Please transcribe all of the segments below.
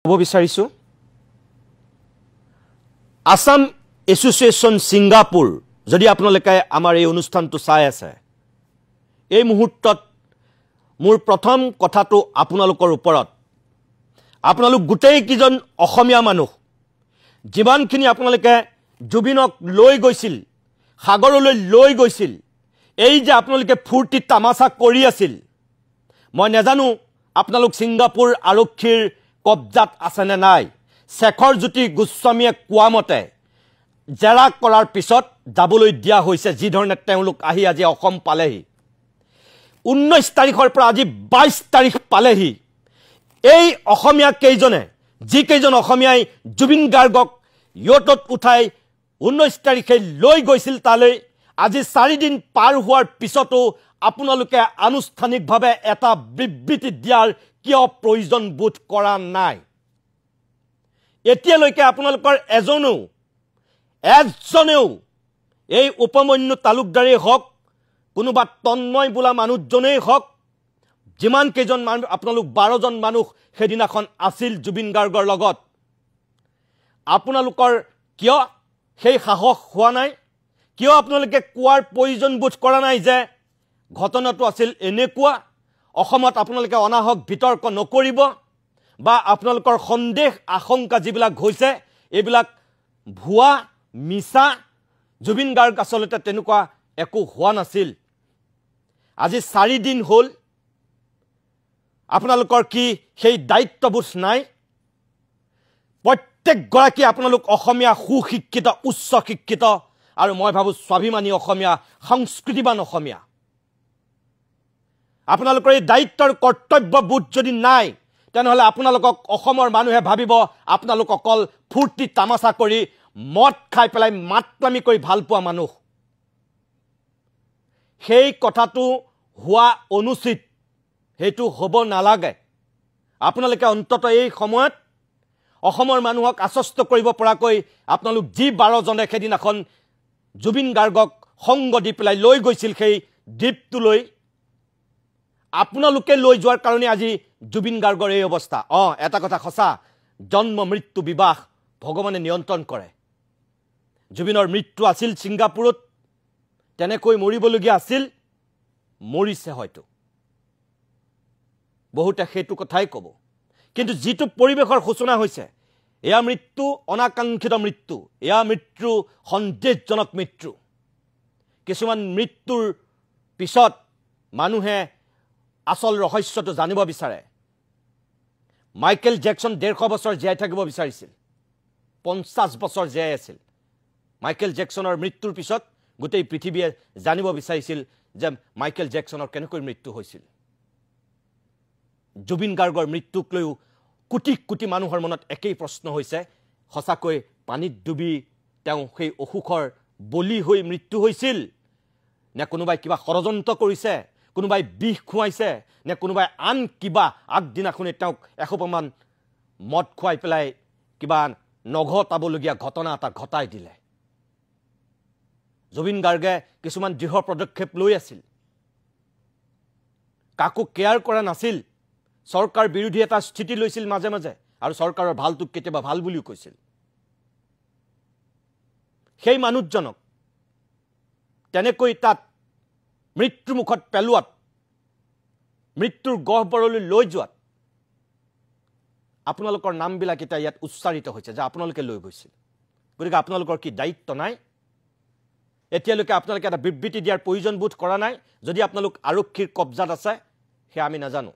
ক'ব বিচাৰিছো Assam association Singapore যদি আপোনালোকে আমাৰ এই অনুষ্ঠানটো চাই আছে এই মুহূৰ্তত মোৰ প্ৰথম কথাটো আপোনালোকৰ ওপৰত আপোনালোক গোটেই কিজন অসমীয়া মানুহ জীৱনখিনি আপোনালোকে জুবিনক লৈ গৈছিল সাগৰলৈ লৈ গৈছিল এই যে আপোনালোকে ফুৰ্তি তামাচা কৰি আছিল মই নেজানো আপোনালোক ছিংগাপুৰ আৰক্ষীৰ কবজাত আছে নে নাই শেখৰ জ্যোতি গোস্বামীয়ে কোৱা মতে জেৰা কৰাৰ পিছত যাবলৈ দিয়া হৈছে যি ধৰণে তেওঁলোক আহি আজি অসম পালেহি 19 তাৰিখৰ পৰা আজি 22 তাৰিখ পালেহি এই অসমীয়া কেইজনে যি কেইজন অসমীয়াই জুবিন গাৰ্গক ইয়টত উঠাই 19 তাৰিখে লৈ গৈছিল তালৈ আজি 4 দিন পাৰ হোৱাৰ পিছতো আপোনালোকে আনুষ্ঠানিকভাৱে এটা বিবৃতি দিয়াৰ কিয় প্ৰয়োজন বোধ কৰা নাই এতিয়ালৈকে আপোনালোকৰ এজনেও এই উপমন্যু তালুকদাৰেই হওক কোনোবা তন্ময় বোলা মানুহজনেই হওক যিমান কেইজন মানুহ আপোনালোক 12 জন মানুহ সেদিনাখন আছিল জুবিন গাৰ্গৰ লগত আপোনালোকৰ কিয় সেই সাহস হোৱা নাই কিয় আপোনালোকে কোৱাৰ প্ৰয়োজন বোধ কৰা নাই যে ঘটনাটো আছিল এনেকুৱা অসমত আপোনালোকে অনাহক বিতৰ্ক নকৰিব বা আপোনালোকৰ সন্দেহ আশংকা যিবিলাক হৈছে এইবিলাক ভুৱা মিছা জুবিন গাৰ্গ আসলতে তেনেকুৱা একো হোৱা নাছিল আজি 4 দিন হ'ল আপোনালোকৰ কি সেই দায়িত্ববোধ নাই প্ৰত্যেক গৰাকী আপোনালোক অসমীয়া সুশিক্ষিত উচ্চ শিক্ষিত আৰু মই ভাবো স্বাভিমানী অসমীয়া সংস্কৃতিবান অসমীয়া আপোনালোকৰ এই দায়িত্বৰ কৰ্তব্যবোধ যদি নাই তেনেহলে আপোনালোকক অসমৰ মানুহে ভাবিব আপোনালোক অকল ফুৰ্তি তামাচা কৰি মদ খাই পেলাই মাতলামি কৰি ভাল পোৱা মানুহ সেই কথাটো হোৱা অনুচিত হেতু হ'ব নালাগে আপোনালোকে অন্তত এই সময়ত অসমৰ মানুহক আশ্বস্ত কৰিব পৰাকৈ আপোনালোক যি 12 জনে খেদিনাখন জুবিন গাৰ্গক সংগ দি পেলাই লৈ গৈছিল সেই দ্বীপটোলৈ আপোনালোকে লৈ যোৱাৰ কাৰণে আজি জুবিন গাৰ্গৰ এই অৱস্থা এটা কথা সঁচা জন্ম মৃত্যু বিবাহ ভগৱানে নিয়ন্ত্ৰণ কৰে জুবিনৰ মৃত্যু আছিল ছিংগাপুৰত তেনেকৈ মৰিবলগীয়া আছিল মৰিছে হয়তো বহুতে সেইটো কথাই ক'ব কিন্তু যিটো পৰিবেশৰ সূচনা হৈছে এয়া মৃত্যু অনাকাংক্ষিত মৃত্যু এয়া মৃত্যু সন্দেহজনক মৃত্যু কিছুমান মৃত্যুৰ পিছত মানুহে আসল ৰহস্যটো জানিব বিচাৰে মাইকেল জেকসন 150 বছৰ জীয়াই থাকিব বিচাৰিছিল 50 বছৰ জীয়াই আছিল মাইকেল জেকসনৰ মৃত্যুৰ পিছত গোটেই পৃথিৱীয়ে জানিব বিচাৰিছিল যে মাইকেল জেকসনৰ কেনেকৈ মৃত্যু হৈছিল জুবিন গাৰ্গৰ মৃত্যুক লৈ কোটি কোটি মানুহৰ মনত একেই প্ৰশ্ন হৈছে সঁচাকৈ পানীত ডুবি তেওঁ সেই অসুখৰ বলি হৈ মৃত্যু হৈছিল নে কোনোবাই কিবা ষড়যন্ত্ৰ কৰিছে কোনোবাই বিষ খুৱাইছে নে কোনোবাই আন কিবা আগদিনাখনে তেওঁক এসোপামান মদ খুৱাই পেলাই কিবা নঘটাবলগীয়া ঘটনা এটা ঘটাই দিলে জুবিন গাৰ্গে কিছুমান দৃঢ় পদক্ষেপ লৈ আছিল কাকো কেয়াৰ কৰা নাছিল চৰকাৰ বিৰোধী এটা স্থিতি লৈছিল মাজে মাজে আৰু চৰকাৰৰ ভালটো কেতিয়াবা ভাল বুলিও কৈছিল সেই মানুহজনক তেনেকৈ তাত মৃত্যু মুখত পেলোৱাত মৃত্যুৰ গহ্বৰলৈ লৈ যোৱাত আপোনালোকৰ নামবিলাক এটা ইয়াত উচ্চাৰিত হৈছে যে আপোনালোকে লৈ গৈছিল গতিকে আপোনালোকৰ কি দায়িত্ব নাই এতিয়ালৈকে আপোনালোকে এটা বিবৃতি দিয়াৰ প্ৰয়োজন বোধ কৰা নাই যদি আপোনালোক আৰক্ষীৰ কবজাত আছে সেয়া আমি নাজানো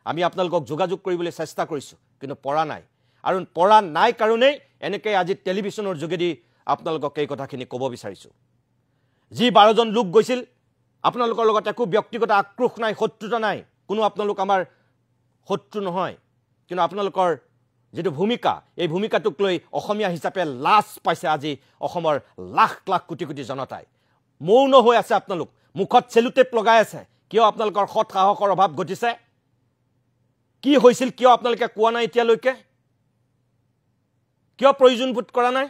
আমি আপোনালোকক যোগাযোগ কৰিবলৈ চেষ্টা কৰিছো কিন্তু পৰা নাই আৰু পৰা নাই কাৰণেই এনেকৈ আজি টেলিভিছনৰ যোগেদি আপোনালোকক এই কথাখিনি ক'ব বিচাৰিছো যি 12 জন লোক গৈছিল আপোনালোকৰ লগত একো ব্যক্তিগত আক্ৰোশ নাই শত্ৰুতা নাই কোনো আপোনালোক আমাৰ শত্ৰু নহয় কিন্তু আপোনালোকৰ যেটো ভূমিকা এই ভূমিকাটোক লৈ অসমীয়া হিচাপে লাজ পাইছে আজি অসমৰ লাখ লাখ কোটি কোটি জনতাই মৌন হৈ আছে আপোনালোক মুখত চেলুটেপ লগাই আছে কিয় আপোনালোকৰ সৎ সাহসৰ অভাৱ ঘটিছে কি হৈছিল কিয় আপোনালোকে কোৱা নাই এতিয়ালৈকে কিয় প্ৰয়োজন বোধ কৰা নাই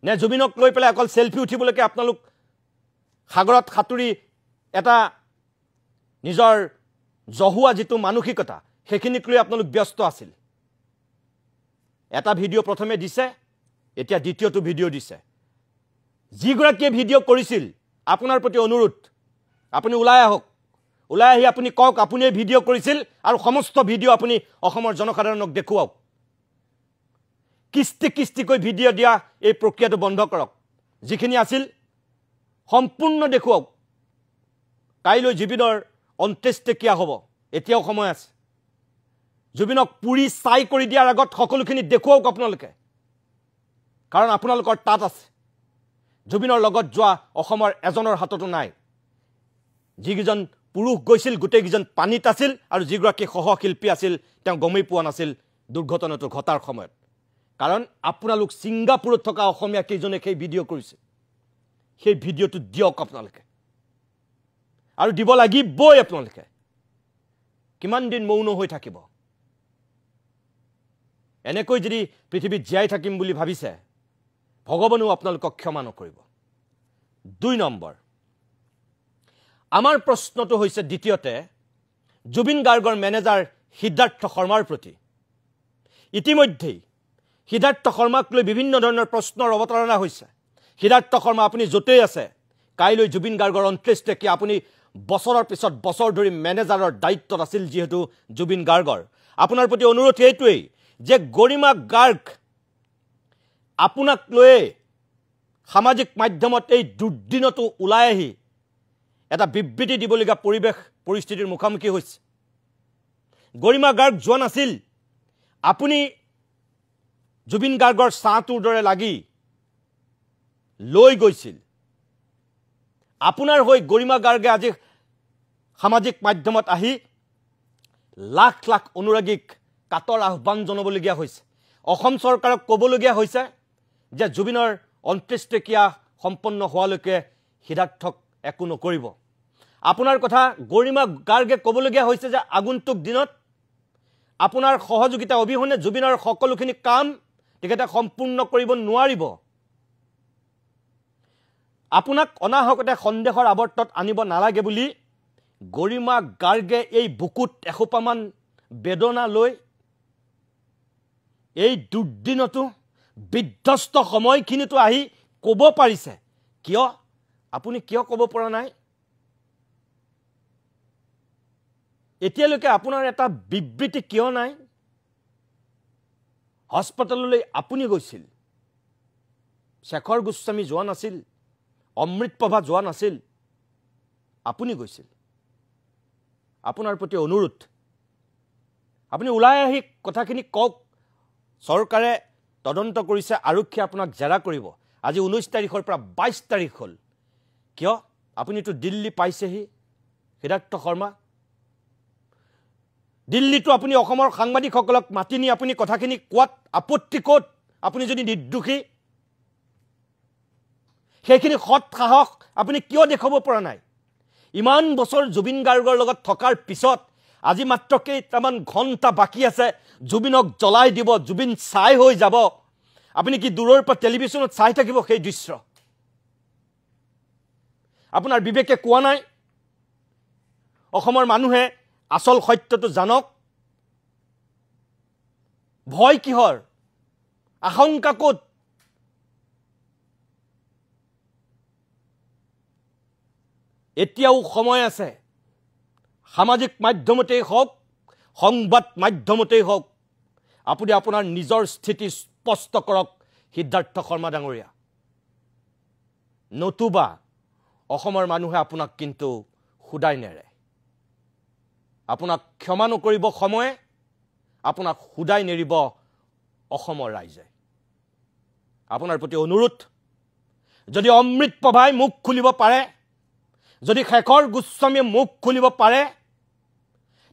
নে জুবিনক লৈ পেলাই অকল সেলফি উঠিবলৈকে আপোনালোক সাগৰত সাতুৰি এটা নিজৰ জহুৱা যেটো মানসিকতা সেইখিনিক লৈ আপোনালোক ব্যস্ত আছিল এটা ভিডিঅ' প্ৰথমে দিছে এতিয়া দ্বিতীয়টো ভিডিঅ' দিছে যিগৰাকীয়ে ভিডিঅ' কৰিছিল আপোনাৰ প্ৰতি অনুৰোধ আপুনি ওলাই আহক ওলাই আহি আপুনি কওক আপুনি এই ভিডিঅ' কৰিছিল আৰু সমস্ত ভিডিঅ' আপুনি অসমৰ জনসাধাৰণক দেখুৱাওক কিস্তি কিস্তিকৈ ভিডিঅ' দিয়া এই প্ৰক্ৰিয়াটো বন্ধ কৰক যিখিনি আছিল সম্পূৰ্ণ দেখুৱাওক কাইলৈ জুবিনৰ অন্ত্যেষ্টিক্ৰিয়া হ'ব এতিয়াও সময় আছে জুবিনক পুৰি চাই কৰি দিয়াৰ আগত সকলোখিনি দেখুৱাওক আপোনালোকে কাৰণ আপোনালোকৰ তাত আছে জুবিনৰ লগত যোৱা অসমৰ এজনৰ হাততো নাই যিকেইজন পুৰুষ গৈছিল গোটেইকেইজন পানীত আছিল আৰু যিগৰাকী সহশিল্পী আছিল তেওঁ গমেই পোৱা নাছিল দুৰ্ঘটনাটো ঘটাৰ সময়ত কাৰণ আপোনালোক ছিংগাপুৰত থকা অসমীয়া কেইজনে সেই ভিডিঅ' কৰিছে সেই ভিডিঅ'টো দিয়ক আপোনালোকে আৰু দিব লাগিবই আপোনালোকে কিমান দিন মৌন হৈ থাকিব এনেকৈ যদি পৃথিৱীত জীয়াই থাকিম বুলি ভাবিছে ভগৱানেও আপোনালোকক ক্ষমা নকৰিব 2 নম্বৰ আমাৰ প্ৰশ্নটো হৈছে দ্বিতীয়তে জুবিন গাৰ্গৰ মেনেজাৰ সিদ্ধাৰ্থ শৰ্মাৰ প্ৰতি ইতিমধ্যেই সিদ্ধাৰ্থ শৰ্মাক লৈ বিভিন্ন ধৰণৰ প্ৰশ্নৰ অৱতাৰণা হৈছে সিদ্ধাৰ্থ শৰ্মা আপুনি য'তেই আছে কাইলৈ জুবিন গাৰ্গৰ অন্ত্যেষ্টিক্ৰিয়া আপুনি বছৰৰ পিছত বছৰ ধৰি মেনেজাৰৰ দায়িত্বত আছিল যিহেতু জুবিন গাৰ্গৰ আপোনাৰ প্ৰতি অনুৰোধ এইটোৱেই যে গৰিমা গাৰ্গ আপোনাক লৈ সামাজিক মাধ্যমত এই দুৰ্দিনটো ওলাই আহি এটা বিবৃতি দিবলগীয়া পৰিস্থিতিৰ মুখামুখি হৈছে গৰিমা গাৰ্গ যোৱা নাছিল আপুনি জুবিন গাৰ্গৰ ছাঁটোৰ দৰে লাগি লৈ গৈছিল আপোনাৰ হৈ গৰিমা গাৰ্গে আজি সামাজিক মাধ্যমত আহি লাখ লাখ অনুৰাগীক কাতৰ আহ্বান জনাবলগীয়া হৈছে অসম চৰকাৰক ক'বলগীয়া হৈছে যে জুবিনৰ অন্ত্যেষ্টিক্ৰিয়া সম্পন্ন হোৱালৈকে সিদ্ধাৰ্থক একো নকৰিব আপোনাৰ কথা গৰিমা গাৰ্গে ক'বলগীয়া হৈছে যে আগন্তুক দিনত আপোনাৰ সহযোগিতা অবিহনে জুবিনৰ সকলোখিনি কাম তেখেতে সম্পূৰ্ণ কৰিব নোৱাৰিব আপোনাক অনাহকতে সন্দেহৰ আৱৰ্তত আনিব নালাগে বুলি গৰিমা গাৰ্গে এই বুকুত এসোপামান বেদনা লৈ এই দুৰ্দিনটো বিধ্বস্ত সময়খিনিতো আহি ক'ব পাৰিছে কিয় আপুনি কিয় ক'ব পৰা নাই এতিয়ালৈকে আপোনাৰ এটা বিবৃতি কিয় নাই হস্পিটেললৈ আপুনি গৈছিল শেখৰ গোস্বামী যোৱা নাছিল অমৃতপ্ৰভা যোৱা নাছিল আপুনি গৈছিল আপোনাৰ প্ৰতি অনুৰোধ আপুনি ওলাই আহি কথাখিনি কওক চৰকাৰে তদন্ত কৰিছে আৰক্ষী আপোনাক জেৰা কৰিব আজি 19 তাৰিখৰ পৰা 22 তাৰিখ হ'ল কিয় আপুনিতো দিল্লী পাইছেহি সিদ্ধাৰ্থ শৰ্মা দিল্লীটো আপুনি অসমৰ সাংবাদিকসকলক মাতি নি আপুনি কথাখিনি কোৱাত আপত্তি ক'ত আপুনি যদি নিৰ্দোষী সেইখিনি সৎ সাহস আপুনি কিয় দেখাব পৰা নাই ইমান বছৰ জুবিন গাৰ্গৰ লগত থকাৰ পিছত আজি মাত্ৰ কেইটামান ঘণ্টা বাকি আছে জুবিনক জ্বলাই দিব জুবিন চাই হৈ যাব আপুনি কি দূৰৰ পৰা টেলিভিছনত চাই থাকিব সেই দৃশ্য আপোনাৰ বিবেকে কোৱা নাই অসমৰ মানুহে আসল সত্যটো জানক ভয় কিহৰ আশংকা ক'ত এতিয়াও সময় আছে সামাজিক মাধ্যমতেই হওক সংবাদ মাধ্যমতেই হওক আপুনি আপোনাৰ নিজৰ স্থিতি স্পষ্ট কৰক সিদ্ধাৰ্থ শৰ্মা ডাঙৰীয়া নতুবা অসমৰ মানুহে আপোনাক কিন্তু খুদাই নেৰে আপোনাক ক্ষমা নকৰিব সময়ে আপোনাক খুদাই নেৰিব অসমৰ ৰাইজে আপোনাৰ প্ৰতি অনুৰোধ যদি অমৃতপ্ৰভাই মুখ খুলিব পাৰে যদি শেখৰ গোস্বামীয়ে মুখ খুলিব পাৰে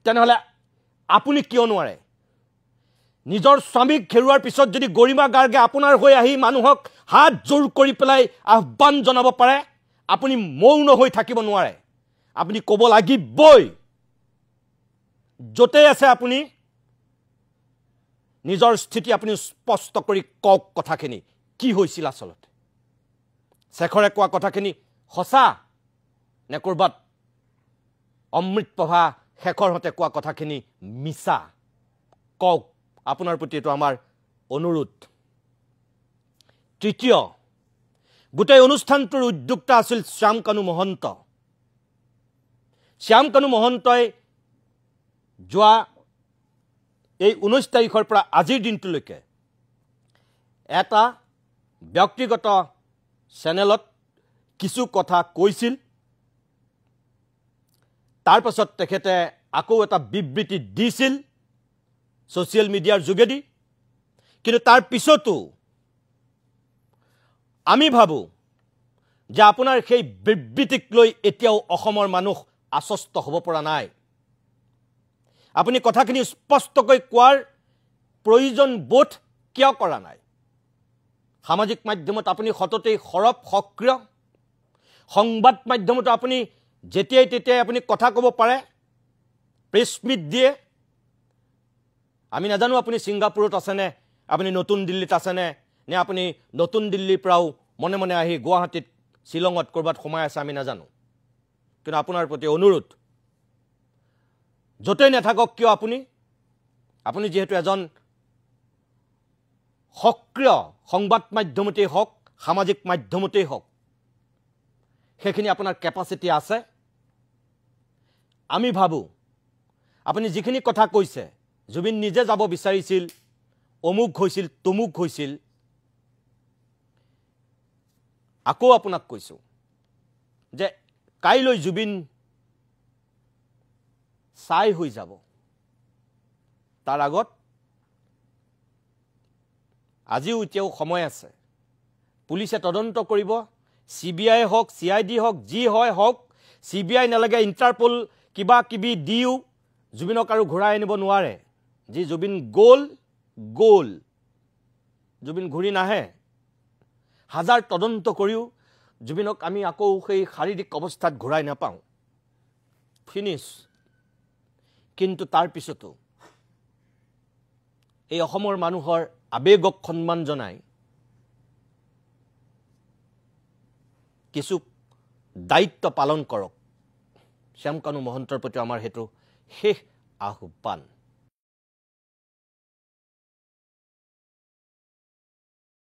তেনেহলে আপুনি কিয় নোৱাৰে নিজৰ স্বামীক ঘেৰুৱাৰ পিছত যদি গৰিমা গাৰ্গে আপোনাৰ হৈ আহি মানুহক হাত জোৰ কৰি পেলাই আহ্বান জনাব পাৰে আপুনি মৌন হৈ থাকিব নোৱাৰে আপুনি ক'ব লাগিবই য'তে আছে আপুনি নিজৰ স্থিতি আপুনি স্পষ্ট কৰি কওক কথাখিনি কি হৈছিল আসলতে শেখৰে কোৱা কথাখিনি সঁচা নে কৰবাত অমৃতপ্ৰভা শেখৰ হতে কোৱা কথাখিনি মিছা কওক আপোনাৰ প্ৰতি এটো আমাৰ অনুৰোধ তৃতীয় গোটেই অনুষ্ঠানটোৰ উদ্যোক্তা আছিল শ্যামকানু মহন্ত শ্যামকানু মহন্তই যোৱা এই 19 তাৰিখৰ পৰা আজিৰ দিনটোলৈকে এটা ব্যক্তিগত চেনেলত কিছু কথা কৈছিল তাৰ পাছত তেখেতে আকৌ এটা বিবৃতি দিছিল সোশ্যাল মিডিয়াৰ যোগেদি কিন্তু তাৰ পিছতো আমি ভাবো যে আপোনাৰ সেই বিবৃতিক লৈ এতিয়াও অসমৰ মানুহ আশ্বস্ত হ'ব পৰা নাই আপুনি কথাখিনি স্পষ্টকৈ কোৱাৰ প্ৰয়োজন বোধ কিয় কৰা নাই সামাজিক মাধ্যমত আপুনি সততেই খৰব সক্ৰিয় সংবাদ মাধ্যমত আপুনি যেতিয়াই তেতিয়াই আপুনি কথা ক'ব পাৰে প্ৰেছ মিট দিয়ে আমি নাজানো আপুনি সিংগাপুৰত আছে নে আপুনি নতুন দিল্লীত আছে নে আপুনি নতুন দিল্লীৰ পৰাও মনে মনে আহি গুৱাহাটীত শিলঙত কৰবাত সোমাই আছে আমি নাজানো কিন্তু আপোনাৰ প্ৰতি অনুৰোধ যতেই নাথাকক কিয় আপুনি যেহেতু এজন সক্ৰিয় সংবাদ মাধ্যমতেই হওক সামাজিক মাধ্যমতেই হওক সেইখিনি আপোনাৰ ক্যাপাসিটি আছে আমি ভাবো আপুনি যিখিনি কথা কৈছে জুবিন নিজে যাব বিচাৰিছিল অমুক হৈছিল তুমুক হৈছিল আকৌ আপোনাক কৈছো যে কাইলৈ জুবিন চাই হৈ যাব তাৰ আগত আজিও এতিয়াও সময় আছে পুলিচে তদন্ত কৰিব সিবিআই হওক সিআইডি হওক জি হয় হওক সিবিআই নালাগে ইন্টাৰপল কিবা কিবি দিও জুবিনক আৰু ঘূৰাই আনিব নোৱাৰে যি জুবিন গোল জুবিন ঘূৰি নাহে হাজাৰ তদন্ত কৰিও জুবিনক আমি আকৌ সেই শাৰীৰিক অৱস্থাত ঘূৰাই নাপাওঁ ফিনিশ কিন্তু তাৰ পিছতো এই অসমৰ মানুহৰ আবেগক সন্মান জনাই কিছু দায়িত্ব পালন কৰক শ্যামকানু মহন্তৰ প্ৰতি আমাৰ হেতু শেষ আহ্বান